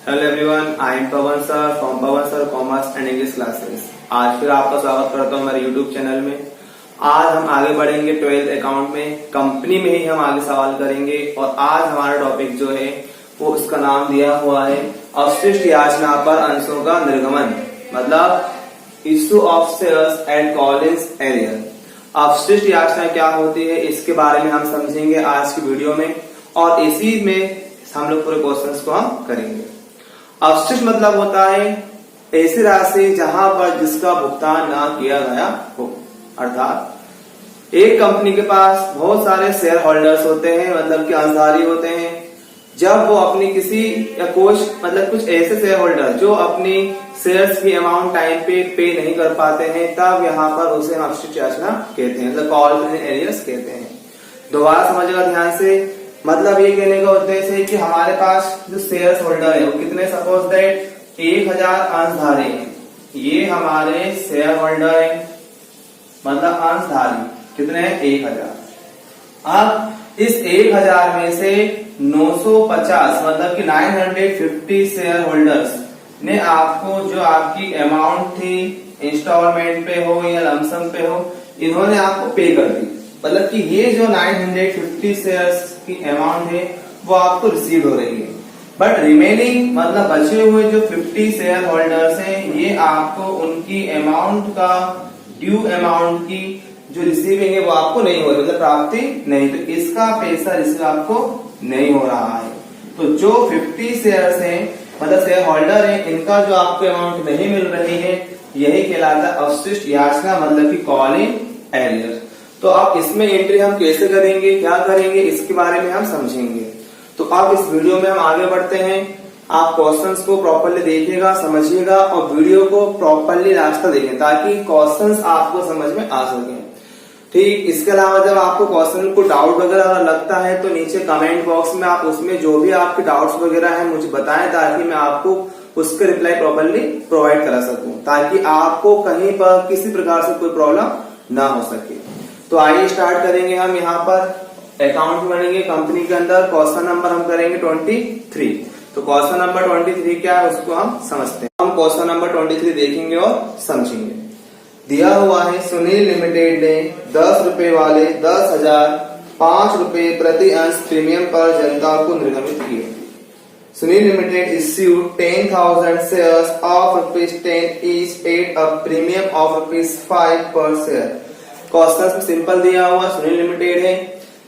Hello everyone, I am Pawan sir from Pawan sir commerce and English classes. आज फिर आपका स्वागत करता हूँ हमारे यूट्यूब चैनल में। आज हम आगे बढ़ेंगे 12th अकाउंट में, कंपनी में ही हम आगे सवाल करेंगे। और आज हमारा टॉपिक जो है वो उसका नाम दिया हुआ है अवशिष्ट याचना पर अंशों का निर्गमन, मतलब issue of shares and Collins arrear. अवशिष्ट याचना क्या होती है इसके बारे में हम समझेंगे आज की वीडियो में, और इसी में हम लोग पूरे क्वेश्चंस को हम करेंगे। अवशिष्ट मतलब होता है ऐसी राशि जहां पर जिसका भुगतान ना किया गया हो। अर्थात एक कंपनी के पास बहुत सारे शेयर होल्डर्स होते हैं, मतलब कि अंशधारी होते हैं। जब वो अपनी किसी या कुछ ऐसे शेयर होल्डर जो अपनी शेयर्स की अमाउंट टाइम पे नहीं कर पाते हैं, तब यहाँ पर उसे हम अवशिष्ट याचना कहते हैं, मतलब कॉल एरियर्स कहते हैं। दोबारा समझिएगा ध्यान से। मतलब ये कहने का उद्देश्य है कि हमारे पास जो शेयर होल्डर है वो कितने, सपोज दैट 1000 अंशधारी हैं। ये हमारे शेयर होल्डर है, मतलब अंशधारी कितने हैं, 1000। अब इस 1000 में से 950 मतलब कि 950 शेयर होल्डर्स ने आपको जो आपकी अमाउंट थी इंस्टॉलमेंट पे हो या लमसम पे हो, इन्होंने आपको पे कर दी। मतलब कि ये जो 950 शेयर्स की अमाउंट है वो आपको रिसीव हो रही है, बट रिमेनिंग मतलब बचे हुए जो 50 शेयर होल्डर्स हैं, ये आपको उनकी अमाउंट का ड्यू अमाउंट की जो रिसीविंग है वो आपको नहीं हो रही, मतलब प्राप्ति नहीं। तो इसका पैसा रिसीव आपको नहीं हो रहा है। तो जो 50 शेयर्स हैं मतलब शेयर होल्डर है, इनका जो आपको अमाउंट नहीं मिल रही है, यही कहलाता है अवशिष्ट याचना, मतलब की कॉलिंग एरियर। तो अब इसमें एंट्री हम कैसे करेंगे, क्या करेंगे, इसके बारे में हम समझेंगे। तो अब इस वीडियो में हम आगे बढ़ते हैं। आप क्वेश्चंस को प्रॉपर्ली देखिएगा, समझिएगा और वीडियो को प्रॉपर्ली लास्ट तक देखें ताकि क्वेश्चंस आपको समझ में आ सके। ठीक, इसके अलावा जब आपको क्वेश्चन को डाउट वगैरह अगर लगता है तो नीचे कमेंट बॉक्स में आप उसमें जो भी आपके डाउट्स वगैरह है मुझे बताएं, ताकि मैं आपको उसके रिप्लाई प्रॉपर्ली प्रोवाइड करा सकूं, ताकि आपको कहीं पर किसी प्रकार से कोई प्रॉब्लम ना हो सके। तो आइए स्टार्ट करेंगे। हम यहाँ पर अकाउंट बनेंगे कंपनी के अंदर। क्वेश्चन नंबर हम करेंगे 23। तो क्वेश्चन नंबर 23 क्या है उसको हम समझते हैं। हम क्वेश्चन नंबर 23 देखेंगे और समझेंगे। दिया हुआ है सुनील लिमिटेड ने 10 रुपए वाले 10,000 5 रुपए प्रति अंश प्रीमियम पर जनता को निर्गमित किए। Sunil limited issued 10,000 shares of ₹10 each at a premium of ₹5 per share। Question simple दिया हुआ, सुनील लिमिटेड है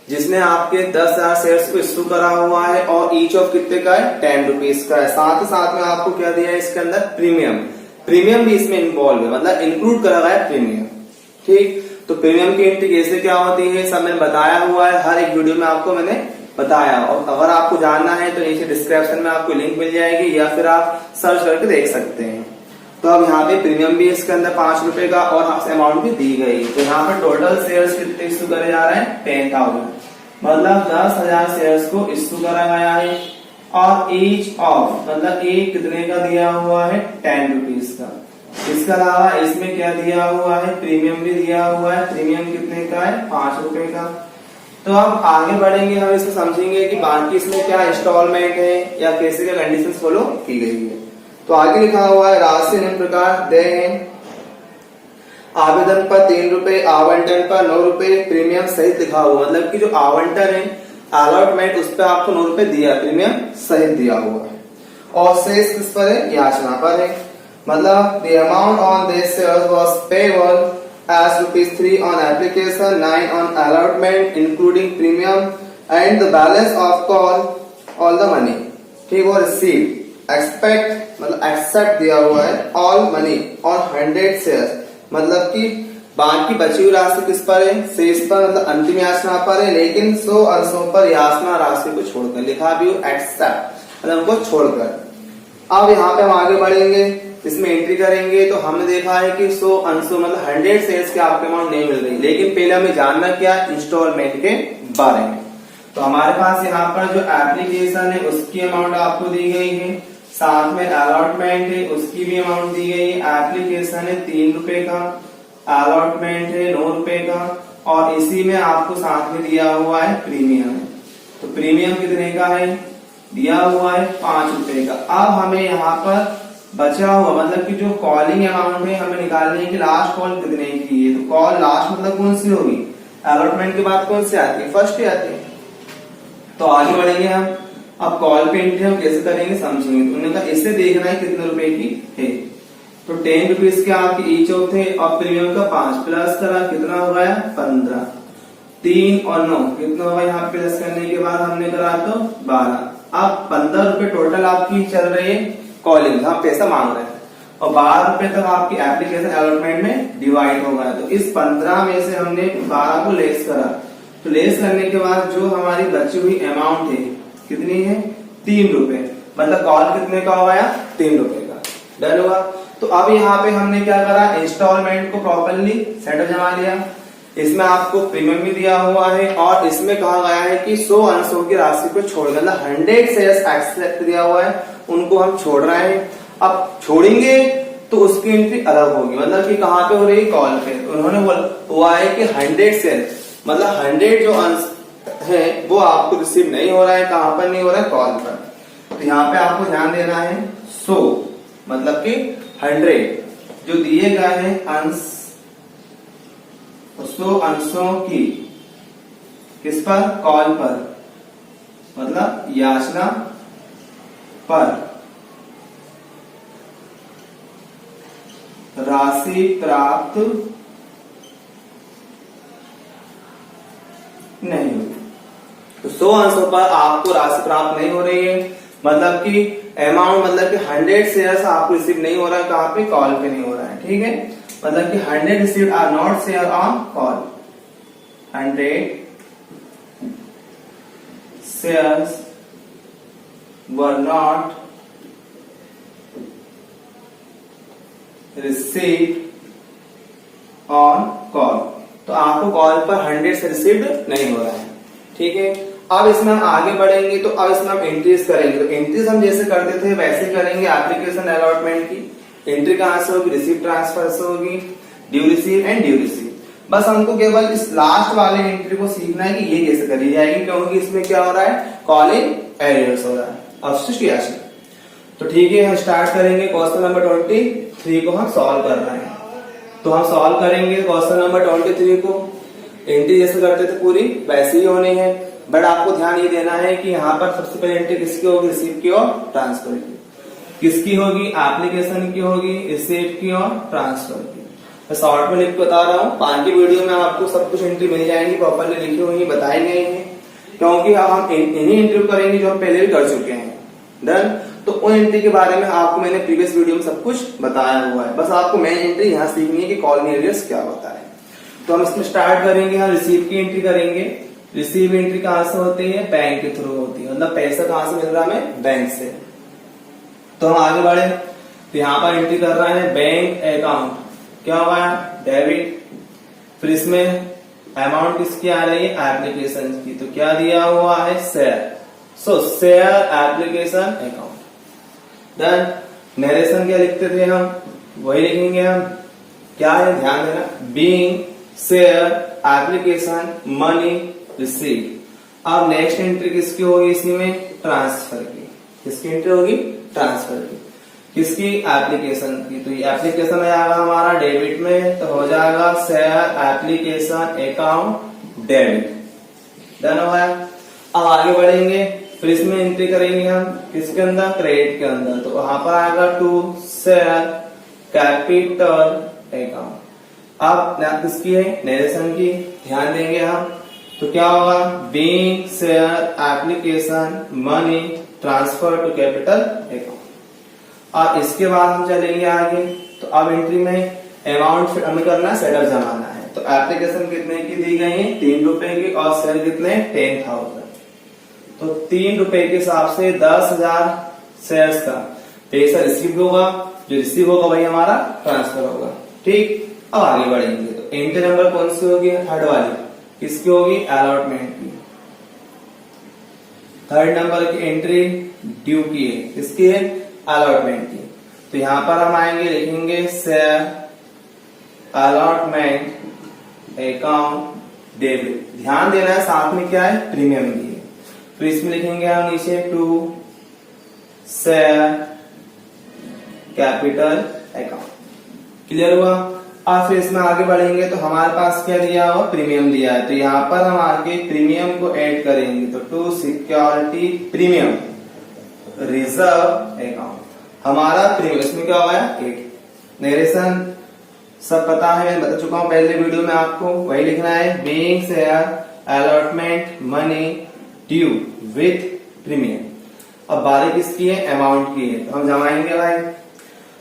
जिसने आपके 10,000 शेयर्स को इश्यू करा हुआ है और ईच ऑफ कितने का है, 10 रुपीज का है। साथ ही साथ में आपको क्या दिया है इसके अंदर, प्रीमियम भी इसमें इन्वॉल्व है, मतलब इंक्लूड करा गया है प्रीमियम। ठीक, तो प्रीमियम की एंट्री कैसे क्या होती है सब मैंने बताया हुआ है, हर एक वीडियो में आपको मैंने बताया। और अगर आपको जानना है तो नीचे डिस्क्रिप्शन में आपको लिंक मिल जाएगी या फिर आप सर्च करके देख सकते हैं। तो अब यहाँ पे प्रीमियम भी इसके अंदर 5 रुपए का और अमाउंट भी दी गई। तो यहाँ पे टोटल शेयर्स कितने इश्यू करे जा रहे हैं, 10,000, मतलब 10,000 शेयर्स को इश्यू करा गया है। और ईच ऑफ मतलब एक कितने का दिया हुआ है, 10 रुपीज का। इसके अलावा इसमें क्या दिया हुआ है, प्रीमियम भी दिया हुआ है। प्रीमियम कितने का है, 5 रुपए का। तो अब आगे बढ़ेंगे, हम इसको समझेंगे कि बाकी इसमें क्या इंस्टॉलमेंट है या कैसे क्या कंडीशन फॉलो की गई है। तो आगे लिखा हुआ है राशि निम्न प्रकार दे हैं। आवेदन पर 3 रुपए, आवंटन पर 9 रुपए, प्रीमियम सहित लिखा हुआ, मतलब कि जो आवंटन है अलॉटमेंट उस पर आपको 9 रुपए दिया, प्रीमियम सहित दिया हुआ है। और शेष किस पर है, याचना पर है। मतलब the amount on this shares was payable as ₹3 on application, 9 on allotment including premium and the balance of call all the money। ठीक, वो received एक्सपेक्ट मतलब एक्सेप्ट दिया हुआ है ऑल मनी ऑन 100 शेयर्स, मतलब कि बाकी बची हुई राशि किस पर है, शेष पर, मतलब अंतिम याचना पर है, लेकिन 100 अंशों पर याचना राशि को छोड़कर। लिखा भी एक्सेप्ट मतलब उनको छोड़कर। अब यहाँ पे हम आगे बढ़ेंगे, इसमें एंट्री करेंगे। तो हमने देखा है कि 100 अंशों मतलब 100 शेयर्स के आपके अमाउंट नहीं मिल रही, लेकिन पहले हमें जानना क्या, इंस्टॉलमेंट के बारे में। तो हमारे पास यहाँ पर जो एप्लीकेशन है उसकी अमाउंट आपको दी गई है, साथ में अलॉटमेंट है उसकी भी अमाउंट दी गई है। एप्लीकेशन है 3 रुपए का, अलॉटमेंट है 9 रुपए का, और इसी में आपको साथ में दिया हुआ है प्रीमियम। तो प्रीमियम कितने का है, दिया हुआ है 5 रुपए का। अब हमें यहाँ पर बचा हुआ मतलब कि जो कॉलिंग अमाउंट है हमें निकालनी है कि लास्ट कॉल कितने की है। तो कॉल लास्ट मतलब कौन सी होगी, अलॉटमेंट के बाद कौन सी आती है, फर्स्ट ही आती है। तो आगे बढ़ेंगे हम। अब कॉल पे एंट्री हम कैसे करेंगे समझेंगे। तो उन्होंने कहा इससे देखना है कितने रुपए की है। तो 10 रुपीज के आपके ईच ऑफ थे और प्रीमियम का 5 प्लस करा कितना हो गया 15, 3 और 9 कितना होगा यहाँ प्लस करने के बाद हमने करा तो 12। अब 15 रुपए टोटल आपकी चल रही है कॉलिंग, हम पैसा मांग रहे हैं, और 12 रुपए तक आपकी एप्लीकेशन अलॉटमेंट में डिवाइड होगा। तो इस 15 में से हमने 12 को लेस करा। तो लेस करने के बाद जो हमारी बची हुई अमाउंट है कितनी है 3 रुपए, मतलब कॉल कितने का हो गया 3 रुपए का। डन हुआ। तो अब यहाँ पे हमने क्या करा, इंस्टॉलमेंट को प्रॉपरली सेटअप जमा लिया। इसमें आपको प्रीमियम भी दिया हुआ है और इसमें कहा गया है कि 100 अंशों की राशि को छोड़, मतलब 100 शेयर्स एक्सेप्ट दिया हुआ है, उनको हम छोड़ रहे हैं। अब छोड़ेंगे तो उसकी एंट्री अलग होगी, मतलब कि कहाँ पे हो रही है कॉल पे। तो उन्होंने हुआ है कि 100 शेयर मतलब 100 जो अंश है वो आपको रिसीव नहीं हो रहा है, कहां पर नहीं हो रहा है कॉल पर। तो यहाँ पे आपको ध्यान देना है 100 मतलब कि 100 जो दिए गए हैं अंश, 100 अंशों की किस पर, कॉल पर, मतलब याचना पर राशि प्राप्त नहीं हुई। तो 100 अंशों पर आपको राशि प्राप्त नहीं हो रही है, मतलब कि अमाउंट मतलब कि 100 शेयर्स आपको रिसीव नहीं हो रहा है, कहां पे कॉल पे नहीं हो रहा है, ठीक है। मतलब कि 100 received are not share on call, 100 shares were not received on call. तो आपको कॉल पर 100 से रिसीव्ड नहीं हो रहा है, ठीक है। अब इसमें हम आगे बढ़ेंगे। तो अब इसमें हम एंट्रीज करेंगे। तो एंट्रीज हम जैसे करते थे वैसे करेंगे। एप्लीकेशन अलॉटमेंट की एंट्री कहां से होगी, रिसीव ट्रांसफर से होगी, due receive and due receive. बस हमको केवल इस लास्ट वाले एंट्री को सीखना है कि ये कैसे करी जाएगी, क्योंकि इसमें क्या हो रहा है, कॉलिंग एरर्स हो रहा है, अवशिष्ट राशि। तो ठीक है, हम स्टार्ट करेंगे। क्वेश्चन नंबर 23 को हम सॉल्व कर रहे हैं। तो हम सॉल्व करेंगे क्वेश्चन नंबर 23 को। एंट्री जैसे करते थे पूरी वैसे ही होनी है, बट आपको ध्यान ये देना है कि यहाँ पर सबसे पहले एंट्री किसकी होगी, रिसीव की और ट्रांसफर की। किसकी होगी, एप्लीकेशन की होगी, रिसीव की और ट्रांसफर की। मैं शॉर्ट में लिख के बता रहा हूँ, बाकी वीडियो में आपको सब कुछ एंट्री मिल जाएंगी, प्रॉपरली लिखी हुई बताई गई है, क्योंकि हम इन्हीं एंट्री करेंगे जो हम पहले भी कर चुके हैं। डन। तो उन एंट्री के बारे में आपको मैंने प्रीवियस वीडियो में सब कुछ बताया हुआ है, बस आपको मेन एंट्री यहाँ सीखनी है कि कॉलिंग एरियर्स क्या होता है। तो हम इसमें स्टार्ट करेंगे, हम रिसीव की एंट्री करेंगे। रिसीव एंट्री कहां से होती है, बैंक के थ्रू होती है, मतलब पैसा कहां से मिल रहा है हमें, बैंक से। तो हम आगे बढ़े। तो यहाँ पर एंट्री कर रहे हैं बैंक अकाउंट, क्या हुआ डेबिट। फिर इसमें अमाउंट किसकी आ रही है, एप्लीकेशन की। तो क्या दिया हुआ है, share. So share application account. Then narration क्या लिखते थे हम, वही लिखेंगे हम। क्या है ध्यान देना, being share application money receive. अब नेक्स्ट एंट्री किसकी होगी, इसी में ट्रांसफर की। किसकी एंट्री होगी, ट्रांसफर की। किसकी, एप्लीकेशन की। तो ये एप्लीकेशन आएगा हमारा डेबिट में, तो हो जाएगा share application account debit. Done हो गया। अब आगे बढ़ेंगे। फिर इसमें एंट्री करेंगे हम किसके अंदर, क्रेडिट के अंदर। तो वहां पर आएगा टू शेयर कैपिटल अकाउंट। अब किसकी है, नरेशन की, ध्यान देंगे हम। तो क्या होगा, being share application money transfer to capital account. और इसके बाद हम चलेंगे आगे। तो अब एंट्री में अमाउंट हमें करना, सेटअप जमाना है। तो एप्लीकेशन कितने की दी गई है, 3 रुपए की, और शेयर कितने, 10,000। तो 3 रुपए के हिसाब से 10,000 शेयर्स का पैसा रिसीव होगा। जो रिसीव होगा वही हमारा ट्रांसफर होगा, ठीक। अब आगे बढ़ेंगे। तो एंट्री नंबर कौन सी होगी, थर्ड वाली। किसकी होगी, अलॉटमेंट की। थर्ड नंबर की एंट्री ड्यू की है, किसकी है, अलॉटमेंट की। तो यहां पर हम आएंगे, लिखेंगे शेयर अलॉटमेंट अकाउंट डेबिट। ध्यान देना है साथ में क्या है, प्रीमियम भी है। तो इसमें लिखेंगे हम नीचे to share capital account. Clear हुआ। अब फिर इसमें आगे बढ़ेंगे तो हमारे पास क्या दिया हुआ, प्रीमियम दिया है, तो यहाँ पर हम आगे प्रीमियम को ऐड करेंगे, तो to security premium reserve account हमारा प्रीमियम, इसमें क्या हुआ है 8। नरेशन सब पता है, बता चुका हूं पहले वीडियो में आपको, वही लिखना है, being share allotment money due with premium. अब बारी किसकी है, अमाउंट की है, तो हम जमाएंगे भाई।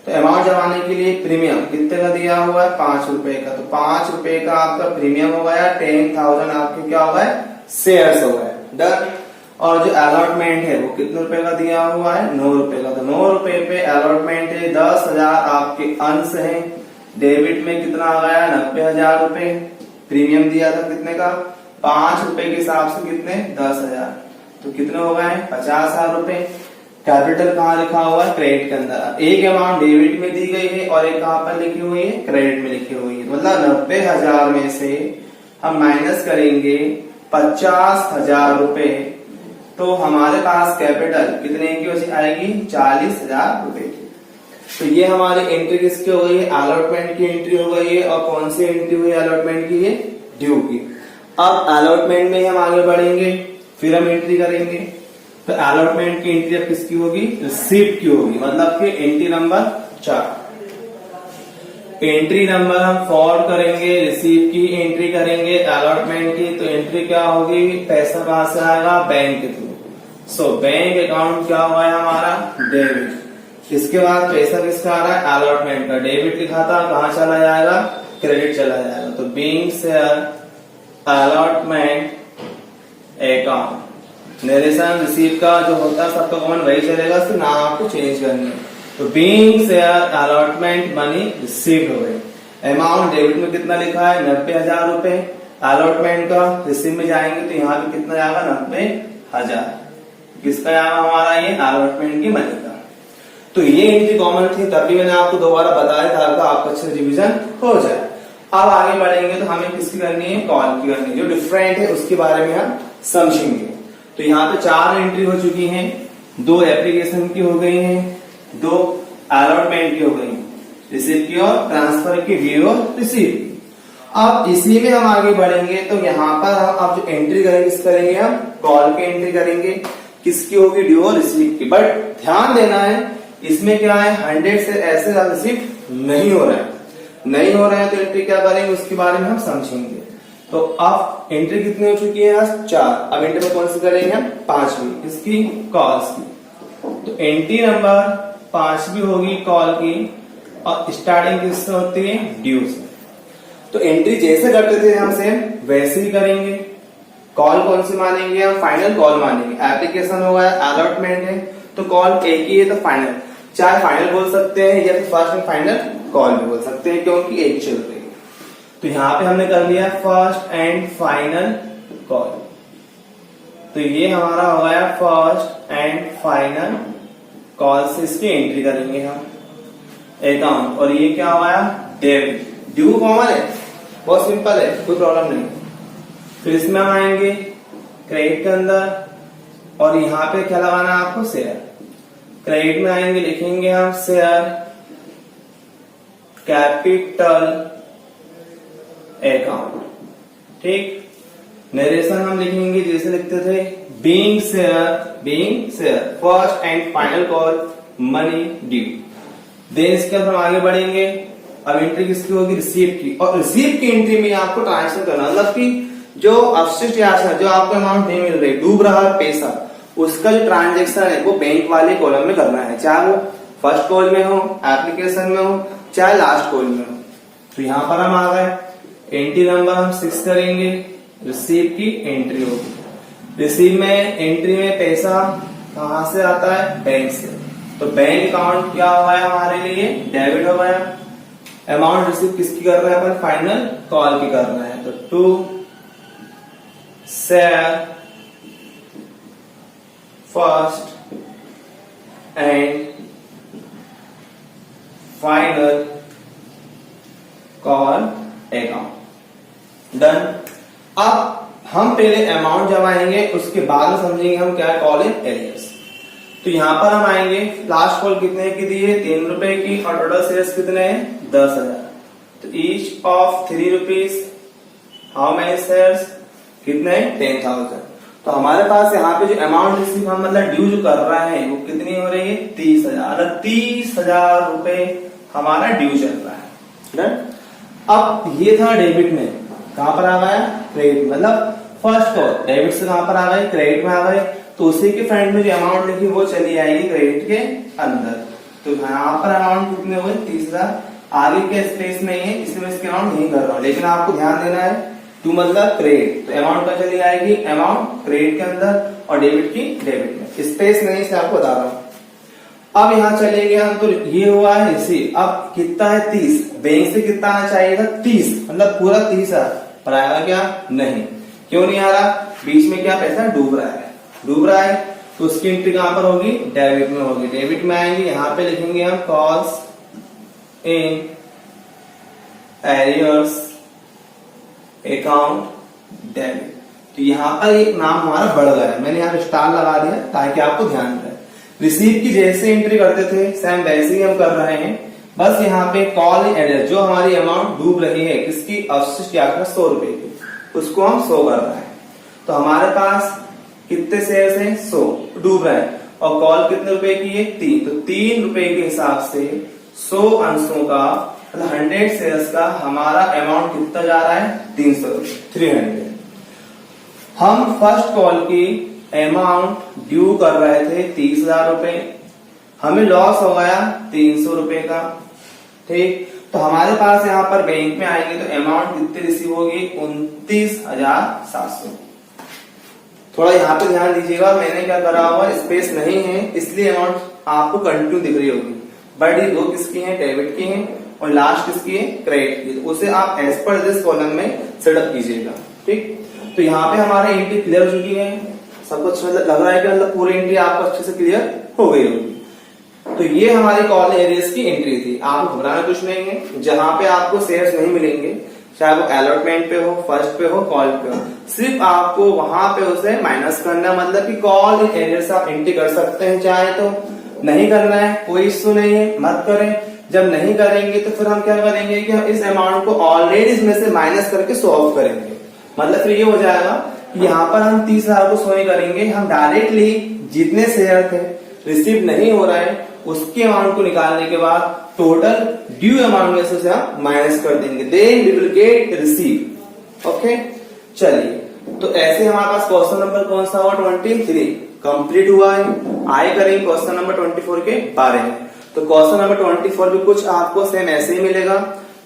तो अमाउंट जमाने के लिए प्रीमियम कितने का दिया हुआ है, 5 रुपए का, तो 5 रुपए का आपका प्रीमियम हो गया, 10,000 आपके क्या हो गए, शेयर्स हो गए। डन। और जो अलॉटमेंट है वो कितने रुपए का दिया हुआ है, 9 रुपए का, तो 9 रुपए पे अलॉटमेंट है, 10,000 आपके अंश है, डेबिट में कितना आ गया, 90,000 रुपए। प्रीमियम दिया था कितने का, 5 रुपए के हिसाब से कितने, 10,000, तो कितने हो गए, 50,000 रुपए। कैपिटल कहाँ लिखा हुआ है, क्रेडिट के अंदर। एक अमाउंट डेबिट में दी गई है और एक कहां पर लिखी हुई है, क्रेडिट में लिखी हुई है। मतलब 90,000 में से हम माइनस करेंगे 50,000 रुपए, तो हमारे पास कैपिटल कितने की वजह आएगी, 40,000 रुपए की। तो ये हमारी एंट्री किसकी हो गई है, अलॉटमेंट की एंट्री हो गई है। और कौन सी एंट्री हुई अलॉटमेंट की, है ड्यू की। अब अलॉटमेंट में हम आगे बढ़ेंगे, फिर हम एंट्री करेंगे। तो अलॉटमेंट की एंट्री अब किसकी होगी, रिसीप्ट की होगी, मतलब कि एंट्री नंबर 4। एंट्री नंबर हम 4 करेंगे, रिसीप्ट की एंट्री करेंगे, अलॉटमेंट की। तो एंट्री क्या होगी, पैसा कहां से आएगा, बैंक के थ्रू। सो बैंक अकाउंट क्या हुआ है हमारा, डेबिट। इसके बाद पैसा किसका आ रहा है, अलॉटमेंट का, डेबिट लिखा था, कहां चला जाएगा, क्रेडिट चला जाएगा। तो being share allotment account, narration receive का जो होता है सबका कॉमन वही चलेगा, सिर्फ नाम आपको चेंज करनी है। तो being share allotment money receive हो गई। अमाउंट डेबिट में कितना लिखा है, 90,000 रुपए। अलॉटमेंट का रिसीव में जाएंगे तो यहाँ पे कितना जाएगा, 90,000। किसका जाएगा हमारा, ये अलॉटमेंट की मनी का। तो ये एंट्री कॉमन थी, तभी मैंने आपको दोबारा बताया था, आपका अच्छे से रिविजन हो जाए। अब आगे बढ़ेंगे तो हमें किसकी करनी है, कॉल की करनी है। जो डिफरेंट है उसके बारे में हम समझेंगे। तो यहाँ पे 4 एंट्री हो चुकी हैं, 2 एप्लीकेशन की हो गई हैं, 2 अलॉटमेंट की हो गई, रिसीव की और ट्रांसफर की, ड्यू और रिसीव। अब इसी में हम आगे बढ़ेंगे तो यहाँ पर हम अब जो एंट्री करेंगे किस करेंगे, हम कॉल की एंट्री करेंगे। किसकी होगी, ड्यू और रिसीव की। बट ध्यान देना है इसमें क्या है, 100 से ऐसे रिसीव नहीं हो रहा है, नहीं हो रहा है, तो एंट्री क्या करेंगे उसके बारे में हम समझेंगे। तो अब एंट्री कितनी हो चुकी है, 4। अब एंट्री में कौन सी करेंगे हम, 5वीं, किसकी, कॉल्स की। तो एंट्री नंबर 5वीं होगी कॉल की, और स्टार्टिंग किससे होती है, ड्यू से। तो एंट्री जैसे करते थे हम सेम वैसे ही करेंगे। कॉल कौन सी मानेंगे, हम फाइनल कॉल मानेंगे। एप्लीकेशन हो गया, अलॉटमेंट है, तो कॉल एक ही है, तो फाइनल, चाहे फाइनल बोल सकते हैं या फिर फर्स्ट एंड फाइनल कॉल भी बोल सकते हैं, क्योंकि एक चल रही है। तो यहाँ पे हमने कर लिया फर्स्ट एंड फाइनल कॉल। तो ये हमारा हो गया फर्स्ट एंड फाइनल कॉल से इसकी एंट्री करेंगे हम अकाउंट। और ये क्या हुआ, डेबिट। ड्यू कॉमन है, बहुत सिंपल है, कोई प्रॉब्लम नहीं। फिर इसमें हम आएंगे क्रेडिट के अंदर, और यहाँ पे क्या लगाना है आपको, शेयर। क्रेडिट में आएंगे, लिखेंगे हम शेयर कैपिटल अकाउंट। ठीक। नरेशन हम लिखेंगे जैसे लिखते थे, being share first and final call money due. Then इसके बाद हम आगे बढ़ेंगे। अब एंट्री किसकी होगी, रिसीप्ट की। और रिसीप्ट की एंट्री में आपको ट्रांसफर करना, मतलब कि जो अवशिष्ट राशि, जो आपको अमाउंट नहीं मिल रही, डूब रहा है पैसा, उसका जो ट्रांजेक्शन है वो बैंक वाले कॉलम में करना है, चाहे वो फर्स्ट कॉल में हो, एप्लीकेशन में हो, चाहे लास्ट कॉल में हो। तो यहाँ पर हम आ गए, एंट्री नंबर हम 6 करेंगे, रिसीव की एंट्री होगी। रिसीव में एंट्री में पैसा कहां से आता है, बैंक से। तो बैंक अकाउंट क्या हुआ है हमारे लिए, डेबिट हो गया। अमाउंट रिसीव किसकी कर रहे हैं अपन, फाइनल कॉल की कर रहे हैं। तो to share first and final call account. Done. अब हम पहले अमाउंट जमाएंगे, उसके बाद में समझेंगे हम क्या कॉल इन एरियर्स। तो यहाँ पर हम आएंगे, लास्ट कॉल कितने की दी है, 3 रुपए की, और टोटल शेयर्स कितने हैं, 10,000। तो each of 3 rupees, how many shares, कितने, 10,000। तो हमारे पास यहाँ पे जो अमाउंट रिसीव हम मतलब ड्यू जो कर रहा है वो कितनी हो रही है, 30,000। 30,000 रुपए हमारा ड्यू चल रहा है। अब ये था डेबिट में, कहां पर आ गया, क्रेडिट, मतलब फर्स्ट कॉल डेबिट से कहां पर आ गए, क्रेडिट में आ गए। तो उसी के फ्रंट में जो अमाउंट लिखी वो चली आएगी क्रेडिट के अंदर। तो यहाँ पर अमाउंट कितने हुए, 30,000। आगे के स्पेस नहीं है इसलिए मैं इसके अमाउंट नहीं कर रहा हूँ, लेकिन आपको ध्यान देना है टू मतलब क्रेडिट, तो अमाउंट का चली आएगी, अमाउंट क्रेडिट के अंदर और डेबिट की डेबिट में, स्पेस नहीं से आपको बता रहा हूँ। अब यहाँ चलेंगे हम, तो ये हुआ है इसी, अब कितना है, 30, बैंक से कितना आना चाहिए था, 30, मतलब पूरा 30 पर आएगा क्या, नहीं, क्यों नहीं आ रहा, बीच में क्या पैसा डूब रहा है, तो उसकी एंट्री कहां पर होगी, डेबिट में होगी। डेबिट में आएंगे, यहाँ पे लिखेंगे हम cost in arrears account debit. तो यहाँ पर एक नाम हमारा बढ़ गया है, मैंने यहाँ पे स्टार लगा दिया ताकि आपको ध्यान रहे। रिसीव की जैसे एंट्री करते थे सेम वैसे ही हम कर रहे हैं, बस यहाँ पे कॉल एरियर जो हमारी अमाउंट डूब रही है किसकी, अवशिष्ट की आंकड़ा 100 रुपए की, उसको हम 100 कर रहे हैं। तो हमारे पास कितने शेयर्स हैं, 100 डूब रहे हैं, और कॉल कितने रुपए की है, 3। तो 3 रुपए के हिसाब से 100 अंशों का मतलब 100 शेयर्स का हमारा अमाउंट कितना जा रहा है, 300 रुपए, 300। हम फर्स्ट कॉल की अमाउंट ड्यू कर रहे थे 30,000 रुपए, हमें लॉस हो गया 300 रुपए का, ठीक। तो हमारे पास यहाँ पर बैंक में आएंगे तो अमाउंट कितनी रिसीव होगी, 29,700। थोड़ा यहाँ पे ध्यान दीजिएगा, मैंने क्या करा हुआ, स्पेस नहीं है इसलिए अमाउंट आपको कंटिन्यू दिख रही होगी, बट ये 2 किसकी हैं, डेबिट की हैं, और लास्ट किसकी है, क्रेडिट की। तो उसे आप एज पर दिस कॉलम में सेटअप कीजिएगा, ठीक। तो यहाँ पे हमारी एंट्री क्लियर हो चुकी है, सब कुछ मतलब लग रहा है कि मतलब पूरी एंट्री आपको अच्छे से क्लियर हो गई होगी। तो ये हमारी कॉल एरियर्स की एंट्री थी, आपको घबराना कुछ नहीं है। जहां पे आपको शेयर्स नहीं मिलेंगे, चाहे वो अलॉटमेंट पे हो, फर्स्ट पे हो, कॉल पे हो, सिर्फ आपको वहां पे उसे माइनस करना, मतलब कि कॉल एरियर्स आप एंट्री कर सकते हैं, चाहे तो नहीं करना है कोई इश्यू नहीं है, मत करें। जब नहीं करेंगे तो फिर हम क्या करेंगे कि हम इस अमाउंट को ऑलरेडी इसमें से माइनस करके शो ऑफ करेंगे, मतलब फिर ये हो जाएगा कि यहाँ पर हम 30,000 को शो नहीं करेंगे, हम डायरेक्टली जितने शेयर थे रिसीव नहीं हो रहा है उसके अमाउंट को निकालने के बाद टोटल ड्यू अमाउंट में से हम माइनस कर देंगे, then we will get receive. Okay, चलिए, तो ऐसे हमारे पास क्वेश्चन नंबर कौन सा हुआ, 23 कंप्लीट हुआ है। आए करेंगे क्वेश्चन नंबर 24 के बारे में। तो क्वेश्चन नंबर 24 भी कुछ आपको सेम ऐसे ही मिलेगा,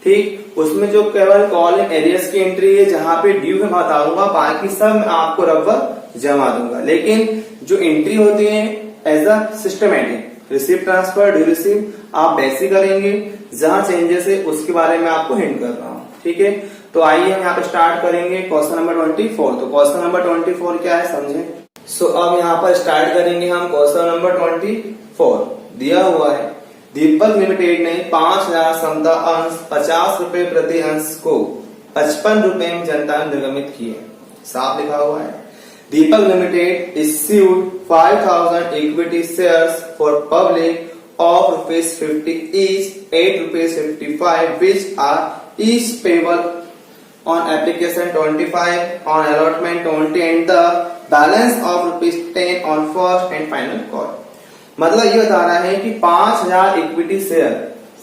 ठीक। उसमें जो केवल कॉल इन एरियर्स की एंट्री है, जहां पे ड्यू मैं बताऊंगा, बाकी सब मैं आपको रबर जमा दूंगा। लेकिन जो एंट्री होती है as a systematic, receive transfer, due receive, आप वैसे करेंगे, जहां चेंजेस है उसके बारे में आपको हिंट कर रहा हूँ, ठीक है। तो आइए हम यहाँ पे स्टार्ट करेंगे क्वेश्चन नंबर 24। तो क्वेश्चन नंबर 24 क्या है समझे। सो अब यहाँ पर स्टार्ट करेंगे हम क्वेश्चन नंबर 24। दिया हुआ है, दीपक लिमिटेड ने 5,000 समता अंश 50 रुपए प्रति अंश को 55 रुपए में जनता में निर्गमित किए। साफ लिखा हुआ है, दीपक limited issued 5,000 equity shares for public of ₹50 each, ₹8.55 which are each payable on application 25, on allotment 20 and the balance of ₹10 on first and final call। मतलब ये बता रहा है कि 5,000 इक्विटी शेयर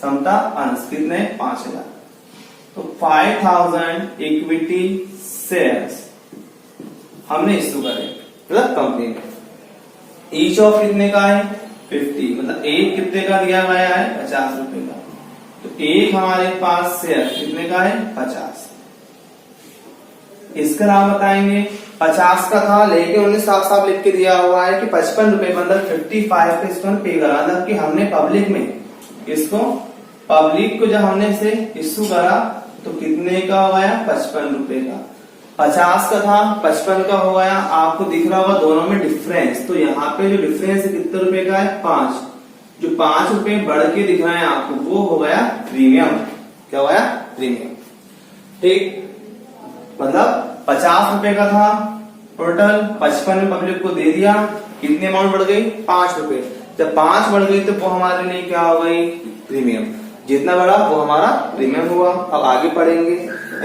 समता अंश कितने, 5,000। तो 5,000 इक्विटी शेयर्स हमने इश्यू करे, मतलब कंपनी में। ईच ऑफ कितने का है, 50, मतलब एक कितने का दिया गया है, 50 रुपए का। तो एक हमारे पास शेयर कितने का है, 50। इसका नाम बताएंगे, 50 का था लेकिन उन्होंने साफ साफ लिख के दिया हुआ है कि 55 रुपए, मतलब 55 पे इसको पे करा, मतलब कि हमने पब्लिक में इसको, पब्लिक को जब हमने इसे इश्यू करा तो कितने का हो गया, 55 रुपए का। 50 का था, 55 का हो गया। आपको दिख रहा होगा दोनों में डिफरेंस, तो यहाँ पे जो डिफरेंस है कितने रुपए का है, 5। जो 5 रुपए बढ़ के दिख रहा है आपको, वो हो गया प्रीमियम। क्या हो गया, प्रीमियम, ठीक। मतलब 50 रुपए का था, टोटल 55 में पब्लिक को दे दिया, कितनी अमाउंट बढ़ गई? 5 रुपए। जब 5 बढ़ गई तो वो हमारे लिए क्या हो गई? प्रीमियम। जितना बड़ा वो हमारा प्रीमियम हुआ। अब आगे पढ़ेंगे।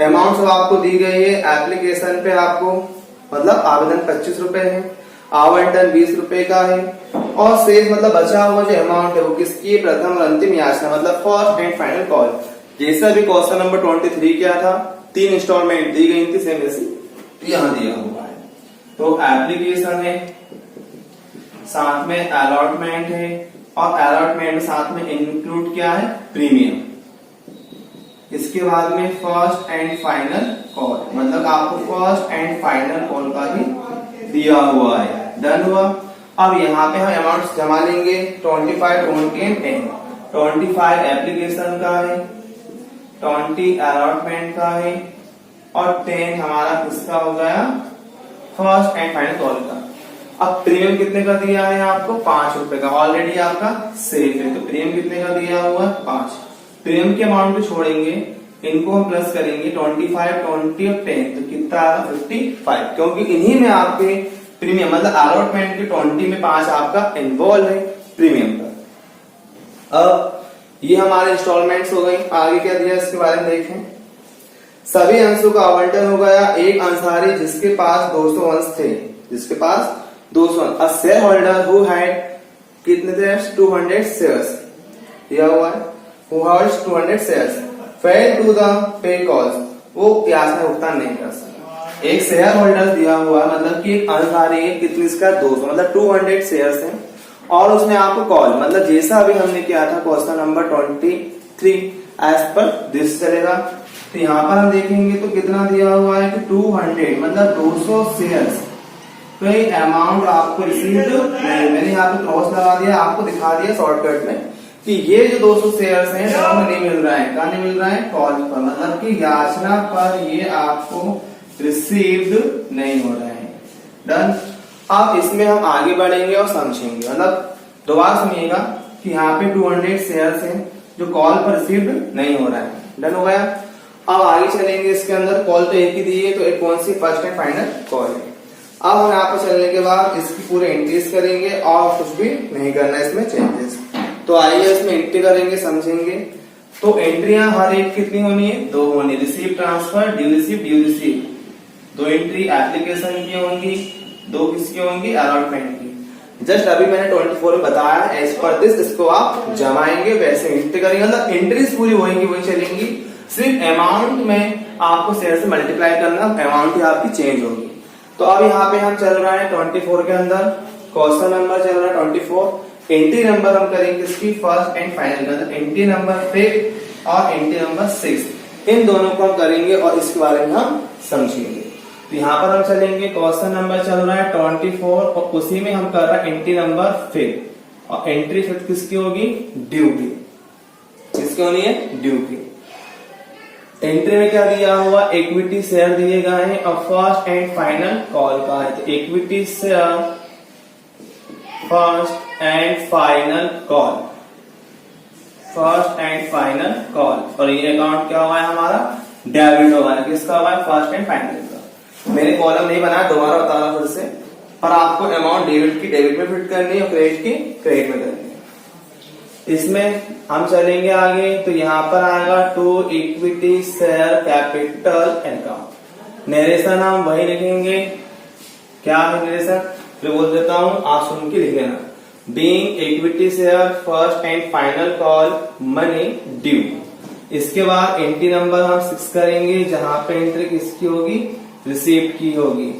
अमाउंट सब आपको दी गई है एप्लीकेशन पे, आपको मतलब आवेदन 25 रुपए है, आवंटन 20 रुपए का है, और शेष मतलब बचा हुआ जो अमाउंट है वो किसकी? प्रथम और अंतिम याचना मतलब फर्स्ट एंड फाइनल कॉल। जैसा भी क्वेश्चन नंबर 23 क्या था, 3 इंस्टॉलमेंट दी गई थी, सेम ऐसी यहाँ दिया हुआ है। तो एप्लीकेशन है, साथ में अलॉटमेंट है, और अलॉटमेंट साथ में इंक्लूड क्या है? प्रीमियम। इसके बाद में फर्स्ट एंड फाइनल कॉल, मतलब आपको फर्स्ट एंड फाइनल कॉल का ही दिया हुआ है। डन हुआ। अब यहाँ पे हम अमाउंट जमा लेंगे। 25, 20 एंड 10। 25 एप्लीकेशन का है, 20 अलॉटमेंट का है, और 10 हमारा किसका हो गया? फर्स्ट एंड फाइनल कॉल का। अब प्रीमियम कितने का दिया है आपको? 5 रुपए का। ऑलरेडी आपका सेफ है, तो प्रीमियम कितने का दिया हुआ? 5। प्रीमियम के अमाउंट को छोड़ेंगे, इनको हम प्लस करेंगे 25, 20 और 10, तो कितना आएगा? 55, क्योंकि इन्हीं में आपके प्रीमियम मतलब अलॉटमेंट के 20 में 5 आपका इन्वॉल्व है प्रीमियम का। अब ये हमारे इंस्टॉलमेंट्स हो गई। आगे क्या दिया इसके बारे में देखें। सभी अंशों का आवंटन हो गया। एक अंशधारी जिसके पास 200 अंश थे, जिसके पास 200 अंश, शेयर होल्डर हु हैड कितने थे? 200 शेयर्स दिया हुआ है। Who holds 200 shares failed to the pay calls, वो याचना भुगतान नहीं कर सकता। एक शेयर होल्डर दिया हुआ मतलब कि एक अंशधारी है, कितनी इसका? 200 मतलब 200 शेयर्स हैं, और उसने आपको कॉल मतलब जैसा अभी हमने किया था question number 23 as per this चलेगा। तो यहाँ पर हम देखेंगे तो कितना दिया हुआ है कि 200 मतलब 200 शेयर्स। तो ये अमाउंट आपको रिसीव्ड नहीं, मैंने यहाँ पे क्रॉस लगा दिया, आपको दिखा दिया शॉर्टकट में कि ये जो 200 शेयर्स हैं वो हमें नहीं मिल रहा है। कहाँ नहीं मिल रहा है? कॉल पर, मतलब कि याचना पर ये आपको रिसीव्ड नहीं हो रहा है। डन। अब इसमें हम आगे बढ़ेंगे और समझेंगे, मतलब दोबारा सुनिएगा कि यहाँ पे 200 शेयर्स हैं जो कॉल पर रिसीव्ड नहीं हो रहा है। डन हो गया। अब आगे चलेंगे। इसके अंदर कॉल तो एक ही दी है, तो एक कौन सी? फर्स्ट एंड फाइनल कॉल है। अब हम यहाँ पर चलने के बाद इसकी पूरे एंट्रीज करेंगे और कुछ भी नहीं करना है इसमें चेंजेस। तो आइए इसमें एंट्री करेंगे, समझेंगे। तो एंट्रियां हर एक कितनी होनी है? 2 होनी। Receive, transfer, due receive. 2 entry application की होंगी, 2 किसकी होंगी? अलॉटमेंट की। जस्ट अभी मैंने 24 में बताया, एज पर दिस इसको आप जमाएंगे, वैसे एंट्री करेंगे, मतलब एंट्रीज पूरी होंगी वही चलेंगी। सिर्फ अमाउंट में आपको शेयर से मल्टीप्लाई करना, अमाउंट ही आपकी चेंज होगी। तो अब यहाँ पे हम चल रहा है 24 के अंदर, क्वेश्चन नंबर चल रहा है 24। एंट्री नंबर हम करेंगे इसकी फर्स्ट एंड फाइनल का, एंट्री नंबर 5 और एंट्री नंबर 6, इन दोनों को हम करेंगे और इसके बारे में हम समझेंगे। तो यहाँ पर हम चलेंगे, क्वेश्चन नंबर चल रहा है 24 और उसी में हम कर रहे हैं एंट्री नंबर 5, और एंट्री 5 किसकी होगी? ड्यू की। किसकी होनी है? ड्यू की। एंट्री में क्या दिया हुआ? इक्विटी शेयर दिए गए हैं और फर्स्ट एंड फाइनल कॉल का है। तो equity share first and final call, first and final call, और ये अकाउंट क्या हुआ है हमारा? डेबिट हुआ है। किसका हुआ है? फर्स्ट एंड फाइनल का। मैंने कॉलम नहीं बनाया, दोबारा बता रहा हूं फिर से, पर आपको अमाउंट डेबिट की डेबिट में फिट करनी है और क्रेडिट की क्रेडिट में करनी है। इसमें हम चलेंगे आगे, तो यहाँ पर आएगा to equity share capital account. Narration हम वही लिखेंगे। क्या है नरेशन? फिर बोल देता हूं, आप सुन के लिख लेना। Being equity share first and final call money due. इसके बाद एंट्री नंबर हम 6 करेंगे, जहां पे एंट्री किसकी होगी? रिसीप्ट की होगी,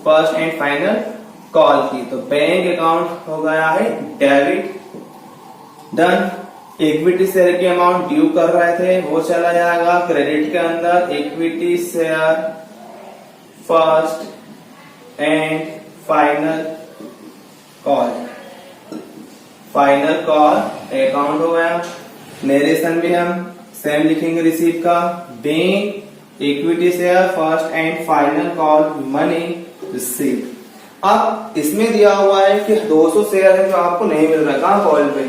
फर्स्ट एंड फाइनल कॉल की। तो बैंक अकाउंट हो गया है डेबिट। डन। इक्विटी शेयर की अमाउंट ड्यू कर रहे थे वो चला जाएगा क्रेडिट के अंदर। Equity share first and final call, final call account हो गया। नरेशन भी हम सेम लिखेंगे रिसीव का। Being equity share first and final call money receive. अब इसमें दिया हुआ है कि 200 शेयर है जो आपको नहीं मिल रहा, कहाँ? कॉल पे।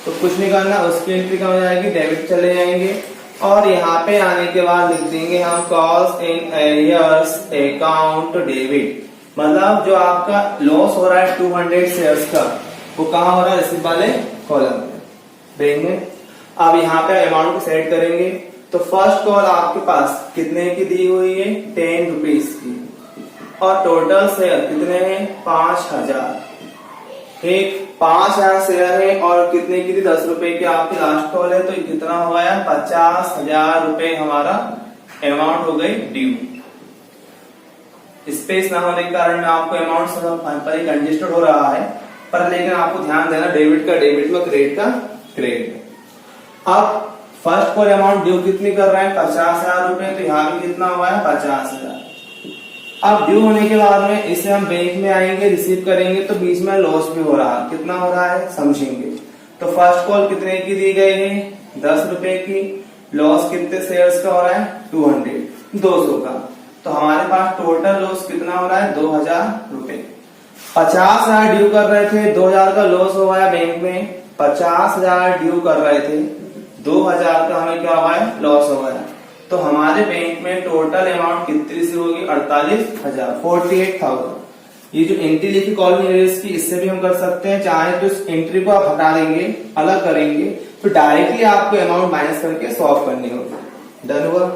तो कुछ नहीं करना, उसकी एंट्री कहाँ हो जाएगी? डेबिट चले जाएंगे, और यहाँ पे आने के बाद लिख देंगे हम calls in arrears account debit. मतलब जो आपका लॉस हो रहा है 200 शेयर्स का, वो कहाँ हो रहा है? रिसीव वाले कॉलम में देंगे। अब यहाँ पे अमाउंट को सेट करेंगे। तो फर्स्ट कॉल आपके पास कितने की दी हुई है? 10 रुपीज की, और टोटल शेयर कितने हैं? 5000। ठीक, 5000 शेयर है और कितने की थी? 10 रुपए की आपकी लास्ट कॉल है, तो कितना हो गया? 50,000 रुपए हमारा अमाउंट हो गई ड्यू। स्पेस ना होने के कारण में आपको अमाउंट कंजेस्टेड हो रहा है, पर लेकिन आपको ध्यान देना डेबिट का डेबिट में, क्रेडिट का क्रेडिट में। अब फर्स्ट कॉल अमाउंट ड्यू कितनी कर रहे हैं? 50,000 रुपए, तो यहाँ भी कितना हुआ है? 50,000। अब ड्यू होने के बाद में इसे हम बैंक में आएंगे, रिसीव करेंगे, तो बीच में लॉस भी हो रहा है। कितना हो रहा है समझेंगे। तो फर्स्ट कॉल कितने की दी गई है? 10 रुपए की। लॉस कितने शेयर्स का हो रहा है? 200 का। तो हमारे पास टोटल लॉस कितना हो रहा है? 2000 रुपए। 50,000 ड्यू कर रहे थे, 2000 का लॉस हो गया बैंक में। 50,000 ड्यू कर रहे थे, 2000 का हमें क्या हुआ है? लॉस हो गया। तो हमारे बैंक में टोटल अमाउंट कितनी सी होगी? 48,000, 48,000। ये जो एंट्री लिखी कॉलम एरियर्स की, इससे भी हम कर सकते हैं। चाहे तो इस एंट्री को आप हटा देंगे, अलग करेंगे, तो डायरेक्टली आपको अमाउंट माइनस करके सॉल्व करनी होगी। डन हुआ।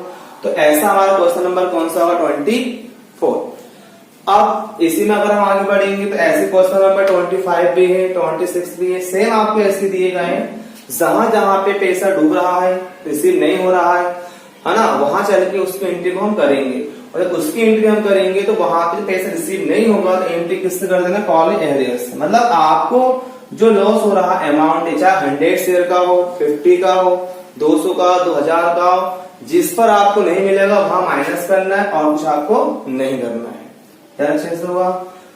तो ऐसा हमारा क्वेश्चन नंबर कौन सा होगा? 24। अब इसी में अगर हम आगे बढ़ेंगे तो ऐसे क्वेश्चन नंबर 25 भी है, 26 भी है, सेम आपको ऐसे दिए गए हैं। जहां जहां पे पैसा डूब रहा है, रिसीव नहीं हो रहा है ना, वहां चल के उसकी एंट्री को हम करेंगे। और जब उसकी एंट्री हम करेंगे तो वहां पे पैसा रिसीव नहीं होगा, तो एंट्री किससे कर देना? Call arrears. मतलब आपको जो लॉस हो रहा अमाउंट है, चाहे 100 शेयर का हो, 50 का हो, 200 का, 2000 का हो, जिस पर आपको नहीं मिलेगा वहां माइनस करना है और कुछ आपको नहीं करना है। अच्छे से हुआ।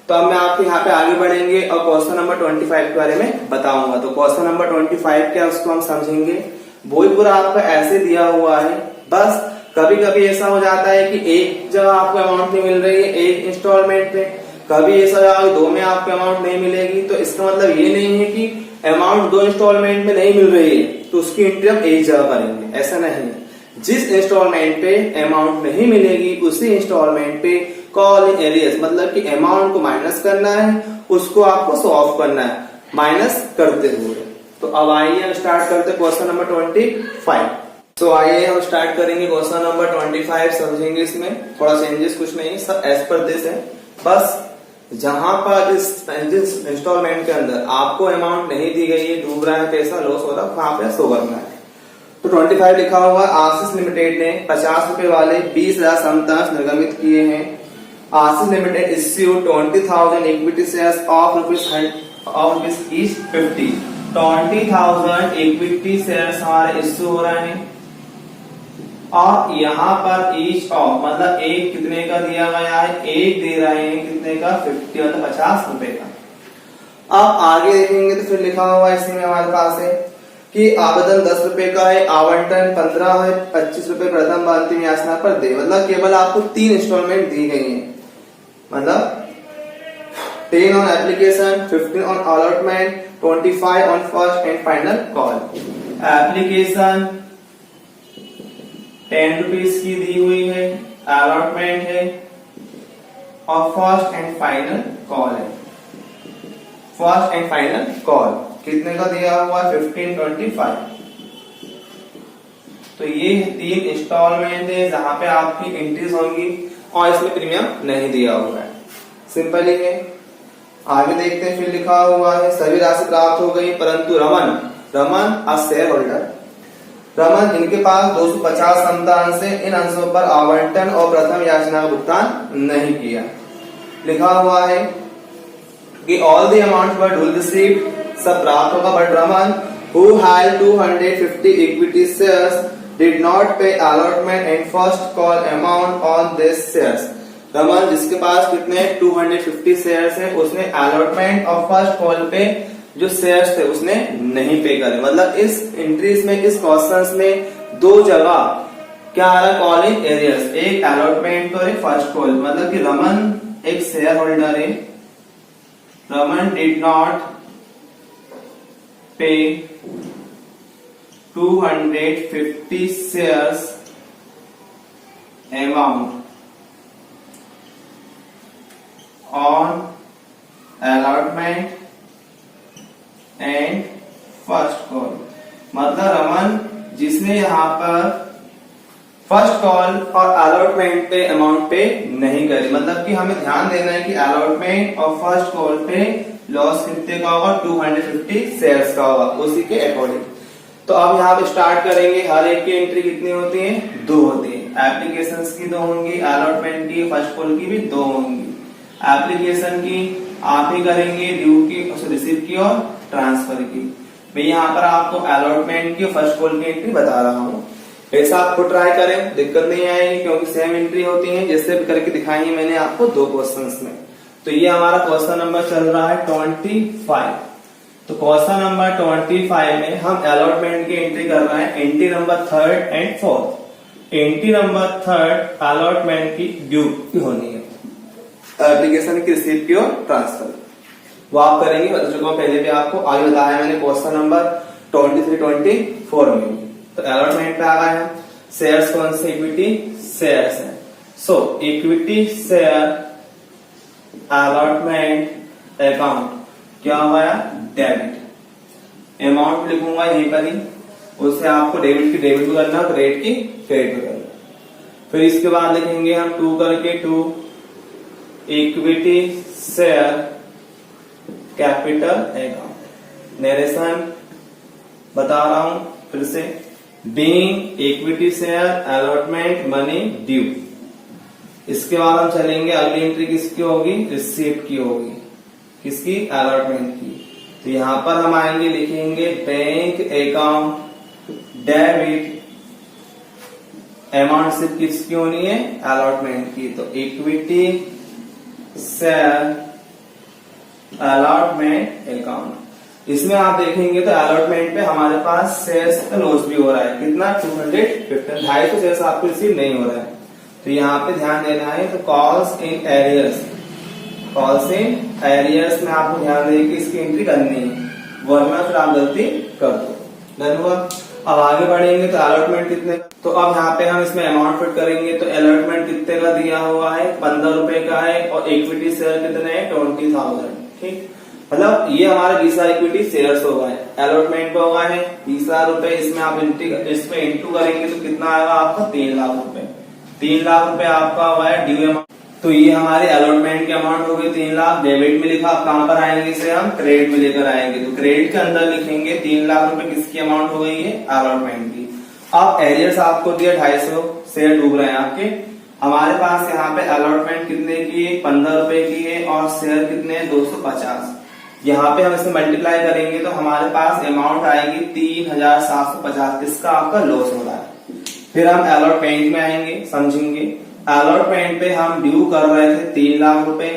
तो अब मैं आपके यहाँ पे आगे बढ़ेंगे और क्वेश्चन नंबर 25 के बारे में बताऊंगा। तो क्वेश्चन नंबर 25 क्या, उसको हम समझेंगे। वही पूरा आपका ऐसे दिया हुआ है, बस कभी कभी ऐसा हो जाता है कि एक जगह आपको अमाउंट नहीं मिल रही है एक इंस्टॉलमेंट में, कभी ऐसा हो जाएगा 2 में आपको अमाउंट नहीं मिलेगी। तो इसका मतलब ये नहीं है कि अमाउंट 2 इंस्टॉलमेंट में नहीं मिल रही है तो उसकी एंट्री हम एक जगह करेंगे, ऐसा नहीं है। जिस इंस्टॉलमेंट पे अमाउंट नहीं मिलेगी उसी इंस्टॉलमेंट पे कॉल इन एरियर्स, मतलब कि अमाउंट को माइनस करना है, उसको आपको सॉल्व करना है माइनस करते हुए। तो अब आइए हम स्टार्ट करते हैं क्वेश्चन नंबर 25। तो आइए हम स्टार्ट करेंगे क्वेश्चन नंबर 25, समझेंगे। इसमें थोड़ा चेंजेस कुछ नहीं, सब एज पर दिस है। बस जहां पर इस इंस्टॉलमेंट के अंदर आपको अमाउंट नहीं दी गई है, डूब रहा है पैसा, लॉस हो रहा है, वहां पे शो करना है। तो 25 लिखा हुआ, आशीष लिमिटेड ने 50 रुपए वाले 20,000 समतांश निर्गमित किए हैं। Ashish limited issue 20,000 equity shares of rupees each 50। 20,000 equity shares हमारे इश्यू हो रहे हैं और यहाँ पर ईच ऑफ मतलब एक कितने का दिया गया है? एक दे रहे हैं कितने का? 50, मतलब 50 रुपए का। अब आगे देखेंगे तो फिर लिखा हुआ इसमें हमारे पास है कि आवेदन 10 रुपए का है, आवंटन 15 है, 25 रुपए प्रथम व अंतिम याचना पर दे। मतलब केवल आपको 3 इंस्टॉलमेंट दी गई है, मतलब 10 on application, 15 on allotment, 25 on first and final call. Application 10 rupees की दी हुई है, अलॉटमेंट है और फर्स्ट एंड फाइनल कॉल है। फर्स्ट एंड फाइनल कॉल कितने का दिया हुआ? 1525। तो ये 3 इंस्टॉलमेंट है जहां पे आपकी एंट्रीज होंगी और इसमें प्रीमियम नहीं दिया हुआ है, सिंपल ही है। आगे देखते हैं, फिर लिखा हुआ है सभी राशि प्राप्त हो गई परंतु Raman a share holder, Raman इनके पास 250 समता अंश है, इन अंशों पर आवंटन और प्रथम याचना का भुगतान नहीं किया। लिखा हुआ है कि all the amount were duly received, सब प्राप्त होगा, but Raman who had 250 equity shares did not pay allotment and first call amount on this shares. Raman जिसके पास कितने 250 शेयर्स है, उसने अलॉटमेंट और फर्स्ट कॉल पे जो शेयर्स थे उसने नहीं पे करे। मतलब इस एंट्रीज में, इस क्वेश्चंस में 2 जगह क्या आ रहा? कॉल इन एरियर्स, एक अलॉटमेंट और एक फर्स्ट कॉल। मतलब कि रमन एक शेयर होल्डर है, रमन डिड नॉट पे 250 shares amount on allotment and first call. मतलब रमन जिसने यहाँ पर फर्स्ट कॉल और अलॉटमेंट पे अमाउंट पे नहीं करी, मतलब कि हमें ध्यान देना है कि अलॉटमेंट और फर्स्ट कॉल पे लॉस कितने का होगा, 250 शेयर्स का होगा, उसी के अकॉर्डिंग। तो अब यहाँ पे स्टार्ट करेंगे। हर एक की एंट्री कितनी होती है, 2 होती है। एप्लीकेशंस की 2 होंगी, अलॉटमेंट की, फर्स्ट कॉल की भी 2 होंगी। एप्लीकेशन की आप ही करेंगे, ड्यू की, रिसीव की और ट्रांसफर की। मैं यहाँ पर आपको अलॉटमेंट की, फर्स्ट कॉल की एंट्री बता रहा हूँ। ऐसा आपको ट्राई करें, दिक्कत नहीं आएगी क्योंकि सेम एंट्री होती है, जैसे भी करके दिखाई है मैंने आपको 2 क्वेश्चंस में। तो ये हमारा क्वेश्चन नंबर चल रहा है 25। तो क्वेश्चन नंबर 25 में हम अलॉटमेंट की एंट्री कर रहे हैं, entry number 3rd and 4th। Entry number 3rd allotment की ड्यू की होनी है, एप्लीकेशन की, रिसीव की और ट्रांसफर वो आप करेंगे। बता चुका हूं पहले भी आपको, आगे बताया मैंने क्वेश्चन नंबर 23-24 में। तो अलॉटमेंट पे आ गए हैं। शेयर्स कौन से, इक्विटी शेयर्स है। सो इक्विटी शेयर अलॉटमेंट अकाउंट क्या हुआ, डेबिट। अमाउंट लिखूंगा यहीं पर ही, उससे आपको डेबिट की डेबिट भी करना, क्रेडिट की क्रेडिट भी करना। फिर इसके बाद लिखेंगे हम 2 करके 2 equity share capital account. Narration बता रहा हूं फिर से, being equity share allotment money due. इसके बाद हम चलेंगे, अगली एंट्री किसकी होगी, रिसीप्ट की होगी, किसकी, अलॉटमेंट की। तो यहां पर हम आएंगे, लिखेंगे बैंक अकाउंट डेबिट, अमाउंट सिर्फ किसकी होनी है, अलॉटमेंट की। तो इक्विटी शेयर अलॉटमेंट अकाउंट। इसमें आप देखेंगे तो अलॉटमेंट पे हमारे पास शेयर्स का लॉस भी हो रहा है, कितना, 250, 250 शेयर्स आपको रिसीव नहीं हो रहा है। तो यहाँ पे ध्यान देना है। तो calls in arrears, calls in arrears में आपको ध्यान दें कि इसकी एंट्री करनी है, वरना फिर आप गलती कर दो। धन्यवाद। अब आगे बढ़ेंगे तो अलॉटमेंट कितने, तो अब यहाँ पे हम इसमें अमाउंट फिट करेंगे। तो अलॉटमेंट कितने का दिया हुआ है, 15 रुपए का है, और इक्विटी शेयर कितने हैं, 20,000। ठीक, मतलब ये हमारे 20,000 इक्विटी शेयर्स हो गए, अलॉटमेंट पे हो गए हैं 20,000 रुपए। इसमें आप इसमें इंटू करेंगे तो कितना आएगा आपका, 3 लाख रुपए। 3 लाख रुपए आपका हुआ है ड्यू अमाउंट। तो ये हमारे अलॉटमेंट के अमाउंट हो गई 3 लाख। डेबिट में लिखा, अब कहां पर आएंगे, इसे हम क्रेडिट में लेकर आएंगे। तो क्रेडिट के अंदर लिखेंगे 3 लाख रुपए किसकी अमाउंट हो गई है, अलॉटमेंट की। अब एरियर्स आपको दिया 250 शेयर डूब रहे हैं आपके। हमारे पास यहाँ पे अलॉटमेंट कितने की है, 15 रुपए की है, और शेयर कितने हैं, 250। यहाँ पे हम इसे मल्टीप्लाई करेंगे तो हमारे पास अमाउंट आएगी 3,750, इसका आपका लॉस हो रहा है। फिर हम अलॉटमेंट में आएंगे, समझेंगे। अलॉटमेंट पे हम ड्यू कर रहे थे 3 लाख रुपए,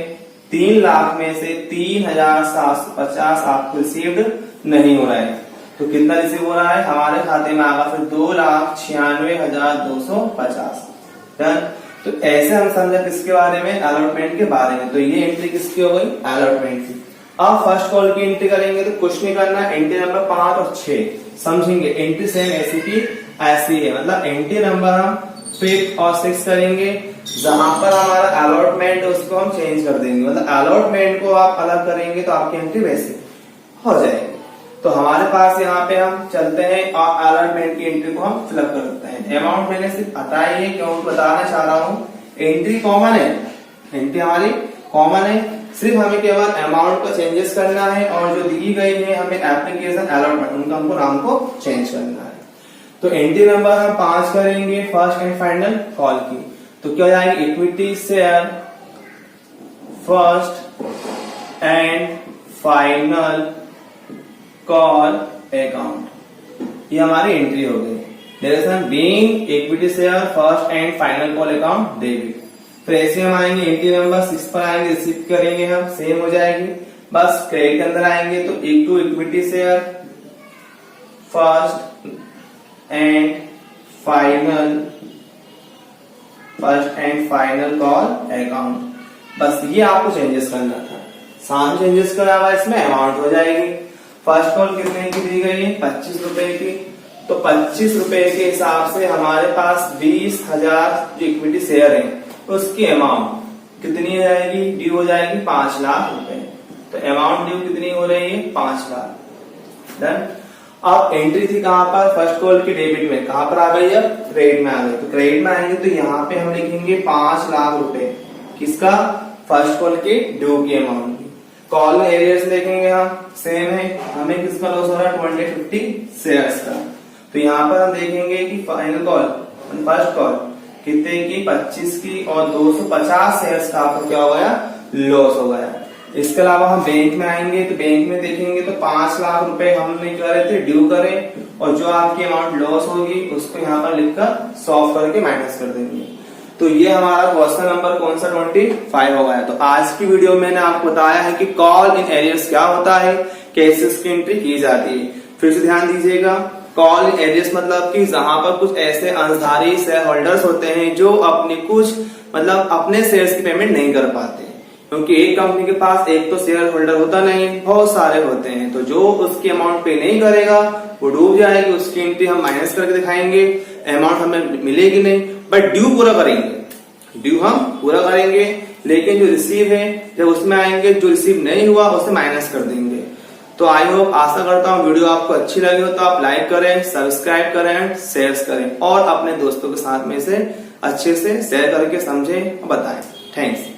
3 लाख में से 3,750 आपको रिसीव्ड नहीं हो रहा है। तो कितना रिसीव हो रहा है, हमारे खाते में आगा फिर 2,96,250। डन। तो ऐसे हम समझा किसके बारे में, अलॉटमेंट के बारे में। तो ये एंट्री किसकी हो गई, अलॉटमेंट की। अब फर्स्ट कॉल की एंट्री करेंगे तो कुछ नहीं करना, एंट्री नंबर 5 और 6 समझेंगे। एंट्री सेम ऐसी की ऐसी है, मतलब एंट्री नंबर हम 5 और 6 करेंगे। जहां पर हमारा अलॉटमेंट है उसको हम चेंज कर देंगे, मतलब अलॉटमेंट को आप अलग करेंगे तो आपकी एंट्री वैसे हो जाएगी। तो हमारे पास यहाँ पे हम चलते हैं और अलॉटमेंट की एंट्री को हम फिलअप कर देते हैं। अमाउंट मैंने सिर्फ हटाई है, क्योंकि बताना चाह रहा हूँ एंट्री कॉमन है, एंट्री हमारी कॉमन है, सिर्फ हमें केवल अमाउंट को चेंजेस करना है, और जो दी गई है हमें एप्लीकेशन अलॉटमेंट, उनका हमको नाम को चेंज करना है। तो एंट्री नंबर हम 5 करेंगे, फर्स्ट एंड फाइनल कॉल की। तो क्या हो जाएगी, equity share first and final call account, ये हमारी एंट्री हो गई। Being equity share first and final call account debit. फिर ऐसे हम आएंगे एंट्री नंबर 6 पर आएंगे, रिसीव करेंगे हम, सेम हो जाएगी, बस क्रेडिट के अंदर आएंगे। तो equity share first and final call account, बस ये आपको चेंजेस करना था। साथ चेंजेस करा हुआ, इसमें अमाउंट हो जाएगी। फर्स्ट कॉल कितने की दी गई है, 25 रुपए की। तो 25 रुपए के हिसाब से हमारे पास 20,000 जो इक्विटी शेयर है उसकी अमाउंट कितनी हो जाएगी, ड्यू हो जाएगी 5 लाख रुपए। तो अमाउंट ड्यू कितनी हो रही है, 5 लाख। डन। अब एंट्री थी कहां पर, फर्स्ट कॉल की डेबिट में, कहां पर आ गई, अब क्रेडिट में आ गई। तो क्रेडिट में आएंगे तो यहाँ पे हम लिखेंगे 5 लाख रुपए, किसका, फर्स्ट कॉल के ड्यू की अमाउंट की। कॉल में एरियर्स देखेंगे हम, सेम है, हमें किसका लॉस हो रहा है, 2050 शेयर्स का। तो यहाँ पर हम देखेंगे कि फाइनल कॉल, फर्स्ट कॉल कितने की, 25 की, और 250 शेयर्स का आपको क्या हो गया, लॉस हो गया। इसके अलावा हम बैंक में आएंगे तो बैंक में देखेंगे तो 5 लाख रुपए हमने क्या रहे थे, ड्यू करे, और जो आपकी अमाउंट लॉस होगी उसको यहाँ पर लिखकर सॉल्व करके माइनस कर देंगे। तो ये हमारा क्वेश्चन नंबर कौन सा, 25 हो गया। तो आज की वीडियो में मैंने आपको बताया है कि कॉल इन एरियर्स क्या होता है, कैसे इसकी एंट्री की जाती है। फिर से ध्यान दीजिएगा, कॉल इन एरियर्स मतलब कि जहां पर कुछ ऐसे अंशधारी शेयर होल्डर्स होते हैं जो अपने कुछ मतलब अपने शेयर्स की पेमेंट नहीं कर पाते, क्योंकि एक कंपनी के पास एक तो शेयर होल्डर होता नहीं, बहुत सारे होते हैं। तो जो उसकी अमाउंट पे नहीं करेगा वो डूब जाएगी, उसकी एंट्री हम माइनस करके दिखाएंगे, अमाउंट हमें मिलेगी नहीं, बट ड्यू पूरा करेंगे, ड्यू हम पूरा करेंगे। लेकिन जो रिसीव है जब उसमें आएंगे, जो रिसीव नहीं हुआ उसे माइनस कर देंगे। तो आई होप, आशा करता हूँ वीडियो आपको अच्छी लगी हो तो आप लाइक करें, सब्सक्राइब करें, शेयर करें और अपने दोस्तों के साथ में इसे अच्छे से शेयर करके समझें और बताएं। थैंक्स।